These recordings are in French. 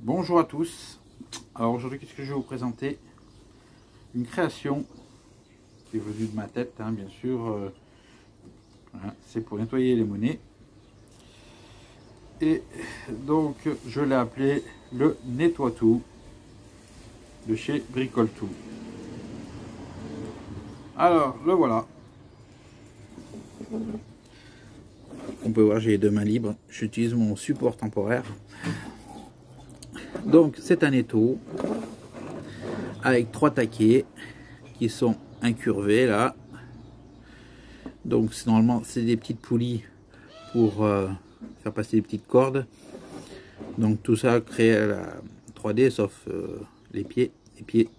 Bonjour à tous. Alors aujourd'hui, qu'est-ce que je vais vous présenter? Une création qui est venue de ma tête, hein, bien sûr. Voilà, c'est pour nettoyer les monnaies. Et donc, je l'ai appelé le Nettoie-Tout de chez Bricole-Tout. Alors, le voilà. On peut voir, j'ai les deux mains libres. J'utilise mon support temporaire. Donc, c'est un étau avec 3 taquets qui sont incurvés là. Donc, normalement, c'est des petites poulies pour faire passer des petites cordes. Donc, tout ça crée la 3D sauf les pieds. Les pieds,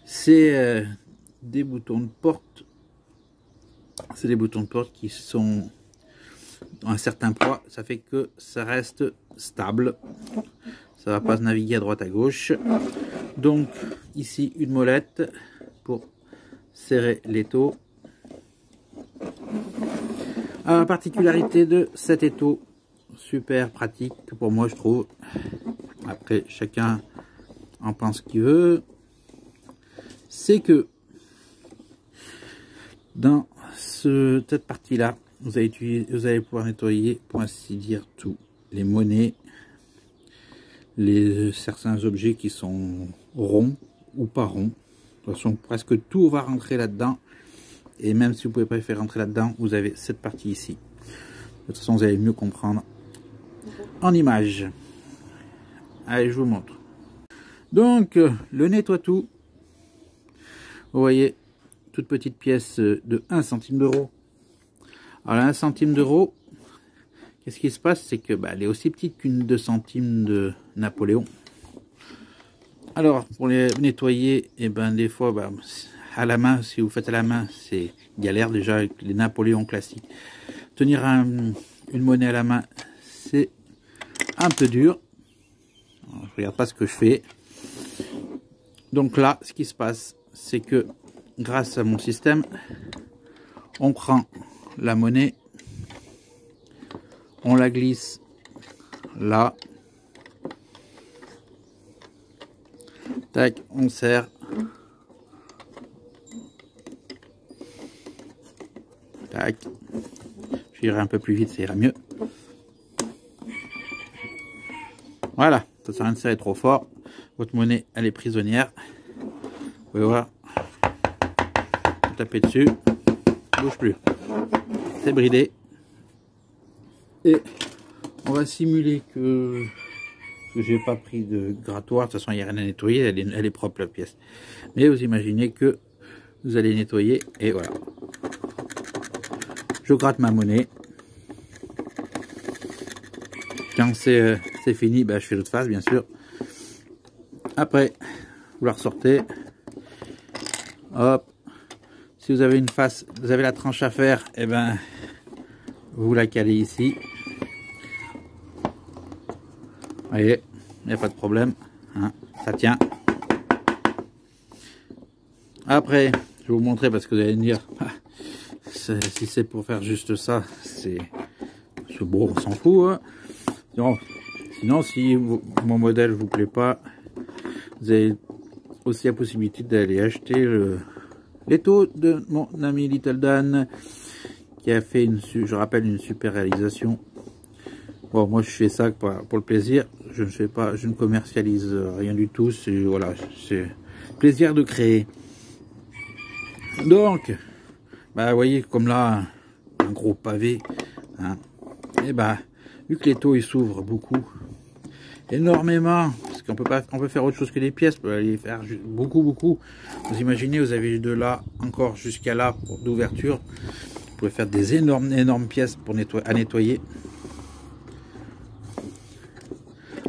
c'est des boutons de porte. C'est des boutons de porte qui sont un certain poids, ça fait que ça reste stable, ça va pas se naviguer à droite à gauche. Donc ici une molette pour serrer l'étau. La particularité de cet étau, super pratique pour moi je trouve, après chacun en pense ce qu'il veut, c'est que dans cette partie là vous allez pouvoir nettoyer, pour ainsi dire, tous les monnaies, certains objets qui sont ronds ou pas ronds. De toute façon, presque tout va rentrer là-dedans. Et même si vous ne pouvez pas les faire rentrer là-dedans, vous avez cette partie ici. De toute façon, vous allez mieux comprendre en image. Allez, je vous montre. Donc, le Nettoie-Tout. Vous voyez, toute petite pièce de 1 centime d'euro. Alors 1 centime d'euro, qu'est-ce qui se passe? C'est que elle est aussi petite qu'une 2 centimes de Napoléon. Alors pour les nettoyer, et des fois à la main, si vous faites à la main, c'est galère déjà avec les Napoléons classiques. Tenir une monnaie à la main, c'est un peu dur. Alors, je regarde pas ce que je fais. Donc là, ce qui se passe, c'est que grâce à mon système, on prend la monnaie, on la glisse là, tac, on serre, tac, j'irai un peu plus vite, ça ira mieux. Voilà, ça sert à rien de serrer trop fort, votre monnaie elle est prisonnière, vous pouvez voir, vous tapez dessus, bouge plus. C'est bridé. Et on va simuler que j'ai pas pris de grattoir. De toute façon, il n'y a rien à nettoyer. Elle est propre la pièce. Mais vous imaginez que vous allez nettoyer. Et voilà. Je gratte ma monnaie. Quand c'est fini, je fais l'autre face, bien sûr. Après, vous la ressortez. Hop. Si vous avez une face, vous avez la tranche à faire, vous la calez ici. Vous voyez, il n'y a pas de problème, hein, ça tient. Après, je vais vous montrer parce que vous allez me dire, si c'est pour faire juste ça, c'est bon, on s'en fout. Hein. Sinon, si mon modèle vous plaît pas, vous avez aussi la possibilité d'aller acheter l'étau de mon ami Little Dan qui a fait je rappelle, une super réalisation. Bon, moi je fais ça pour le plaisir, je ne commercialise rien du tout, c'est voilà, c'est plaisir de créer. Donc, vous voyez comme là, un gros pavé, hein, et vu que l'étau il s'ouvre beaucoup, énormément, parce qu'on peut faire autre chose que les pièces, on peut aller faire beaucoup. Vous imaginez, vous avez de là encore jusqu'à là d'ouverture. Vous pouvez faire des énormes pièces pour à nettoyer.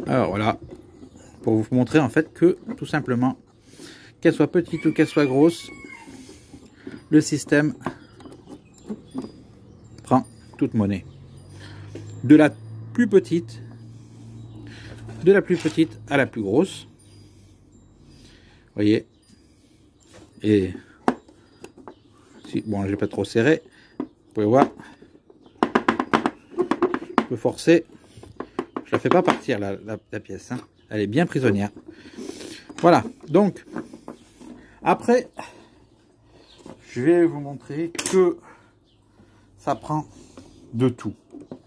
Alors voilà, pour vous montrer en fait que tout simplement, qu'elle soit petite ou qu'elle soit grosse, le système prend toute monnaie. De la plus petite à la plus grosse. Vous voyez. Et si, bon, j'ai pas trop serré. Vous pouvez voir. Je peux forcer. Je la fais pas partir la pièce. Hein. Elle est bien prisonnière. Voilà, donc, après, je vais vous montrer que ça prend de tout,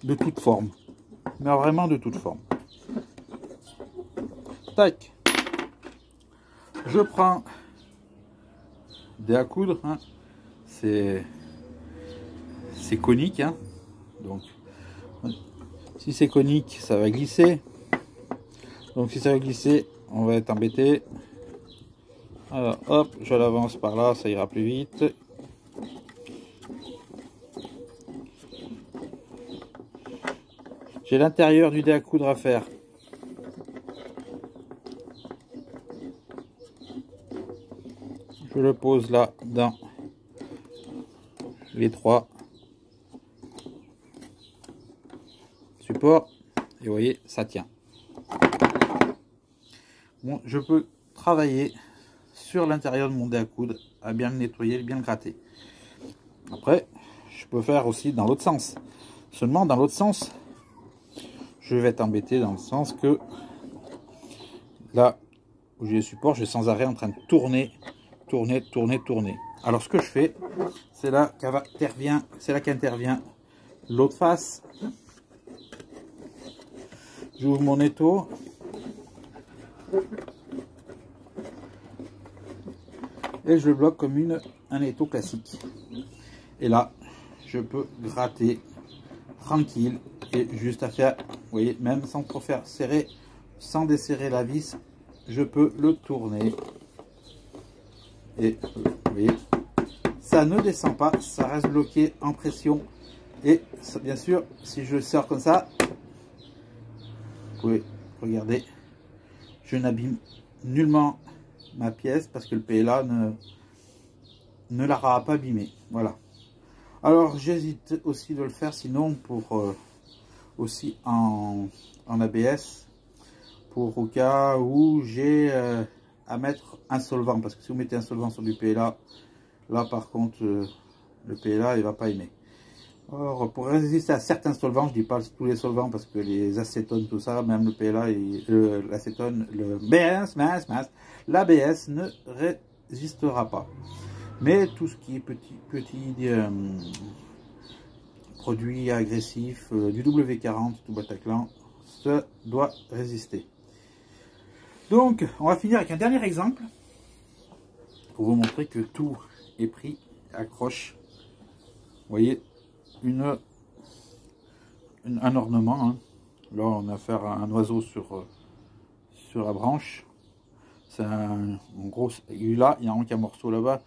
de toute forme. Mais vraiment de toute forme. Tac. Je prends des à coudre, hein. C'est conique, hein. Donc si c'est conique, ça va glisser. Donc si ça va glisser, on va être embêté. Alors hop, je l'avance par là, ça ira plus vite. J'ai l'intérieur du dé à coudre à faire. Je le pose là dans les trois supports et vous voyez, ça tient. Bon, je peux travailler sur l'intérieur de mon dé à coudre à bien le nettoyer, bien le gratter. Après, je peux faire aussi dans l'autre sens. Seulement dans l'autre sens, je vais être embêté dans le sens que là où j'ai le support, je suis sans arrêt en train de tourner. Alors ce que je fais, c'est là qu'intervient l'autre face. J'ouvre mon étau. Et je le bloque comme un étau classique. Et là, je peux gratter tranquille et juste à faire, vous voyez, même sans trop faire serrer, sans desserrer la vis, je peux le tourner. Et vous voyez, ça ne descend pas, ça reste bloqué en pression. Et ça, bien sûr, si je sors comme ça, vous pouvez regarder, je n'abîme nullement ma pièce parce que le PLA ne l'aura pas abîmé. Voilà. Alors j'hésite aussi de le faire sinon pour aussi en ABS, pour au cas où j'ai à mettre un solvant, parce que si vous mettez un solvant sur du PLA, là par contre le PLA il va pas aimer. Alors pour résister à certains solvants, je dis pas tous les solvants parce que les acétones, tout ça, même le PLA et l'acétone, le l'ABS ne résistera pas. Mais tout ce qui est petit produit agressif, du W40, tout Bataclan, ça doit résister. Donc, on va finir avec un dernier exemple pour vous montrer que tout est pris, accroche. Vous voyez, un ornement. Hein. Là, on a affaire à un oiseau sur la branche. C'est un gros. Là, il y a un morceau là-bas.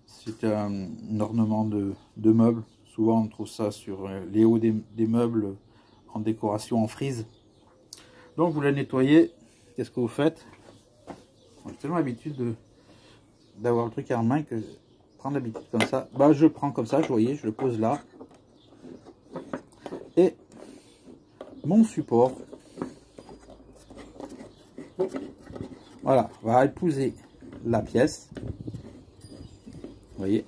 C'est un ornement de meubles. Souvent, on trouve ça sur les hauts des meubles en décoration en frise. Donc, vous la nettoyez. Qu'est-ce que vous faites? J'ai tellement l'habitude d'avoir le truc en main que prendre l'habitude comme ça. Bah, je prends comme ça, vous voyez, je le pose là. Et mon support, voilà, va épouser la pièce. Vous voyez.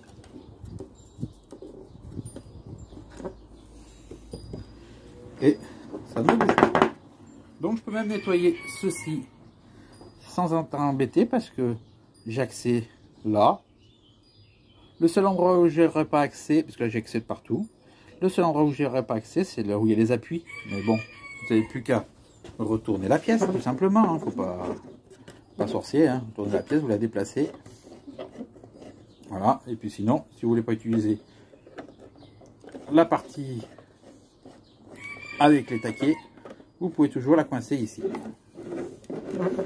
Et ça ne bouge pas. Donc je peux même nettoyer ceci sans en embêter parce que j'ai accès là. Le seul endroit où je n'aurai pas accès, parce que là j'ai accès de partout, le seul endroit où je n'aurai pas accès, c'est là où il y a les appuis. Mais bon, vous n'avez plus qu'à retourner la pièce, tout simplement. Hein. Faut pas sorcier, hein. Tourner la pièce, vous la déplacez. Voilà, et puis sinon, si vous voulez pas utiliser la partie avec les taquets, vous pouvez toujours la coincer ici.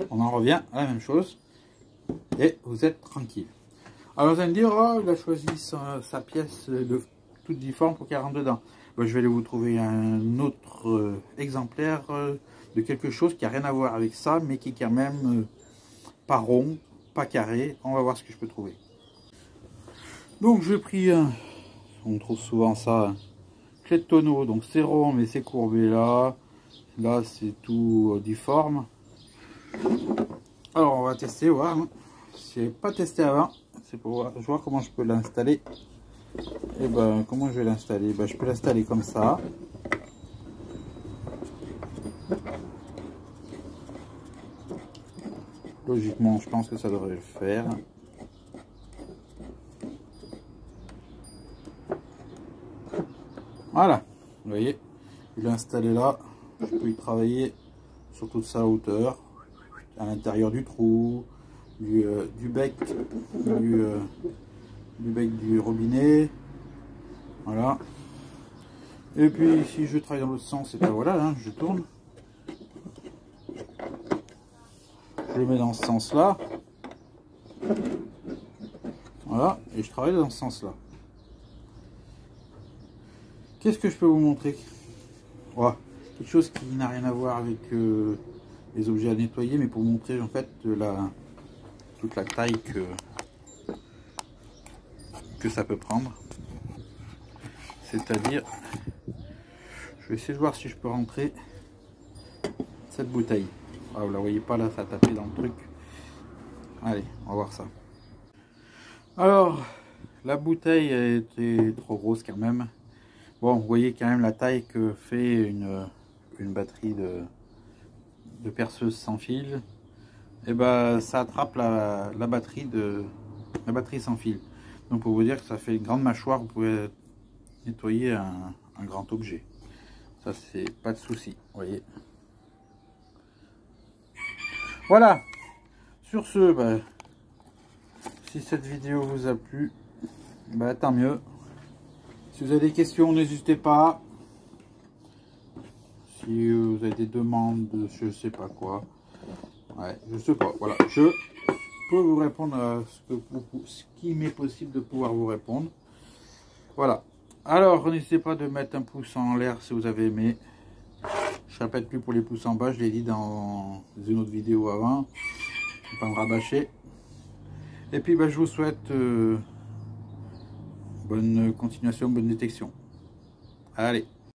On en revient à la même chose et vous êtes tranquille. Alors vous allez me dire, oh, il a choisi sa pièce de toute difforme pour qu'elle rentre dedans. Ben, je vais aller vous trouver un autre exemplaire de quelque chose qui n'a rien à voir avec ça, mais qui est quand même pas rond, pas carré. On va voir ce que je peux trouver. Donc j'ai pris, on trouve souvent ça, clé de tonneau, donc c'est rond mais c'est courbé là. Là c'est tout difforme. Alors on va tester, voir. Hein. Si je n'ai pas testé avant, c'est pour voir comment je peux l'installer. Et ben comment je vais l'installer? Ben, je peux l'installer comme ça. Logiquement, je pense que ça devrait le faire. Voilà, vous voyez, il est installé là. Je peux y travailler sur toute sa hauteur, à l'intérieur du trou, du bec, du bec du robinet. Voilà. Et puis si je travaille dans l'autre sens, et ben voilà, hein, je tourne. Je le mets dans ce sens-là. Voilà, et je travaille dans ce sens-là. Qu'est-ce que je peux vous montrer? Voilà, quelque chose qui n'a rien à voir avec les objets à nettoyer, mais pour vous montrer en fait toute la taille que ça peut prendre. C'est-à-dire, je vais essayer de voir si je peux rentrer cette bouteille. Ah, vous la voyez pas là, ça a tapé dans le truc. Allez, on va voir ça. Alors, la bouteille était trop grosse quand même. Bon, vous voyez quand même la taille que fait une batterie de perceuse sans fil. Et ben, ça attrape la batterie sans fil. Donc pour vous dire que ça fait une grande mâchoire, vous pouvez nettoyer un grand objet. Ça, c'est pas de souci, vous voyez. Voilà. Sur ce, ben, si cette vidéo vous a plu, ben, tant mieux. Si vous avez des questions, n'hésitez pas. Si vous avez des demandes, je sais pas quoi. Ouais, je sais pas. Voilà, je peux vous répondre à ce qui m'est possible de pouvoir vous répondre. Voilà. Alors, n'hésitez pas de mettre un pouce en l'air si vous avez aimé. Je ne répète plus pour les pouces en bas, je l'ai dit dans une autre vidéo avant. Je ne vais pas me rabâcher. Et puis, ben, je vous souhaite bonne continuation, bonne détection. Allez.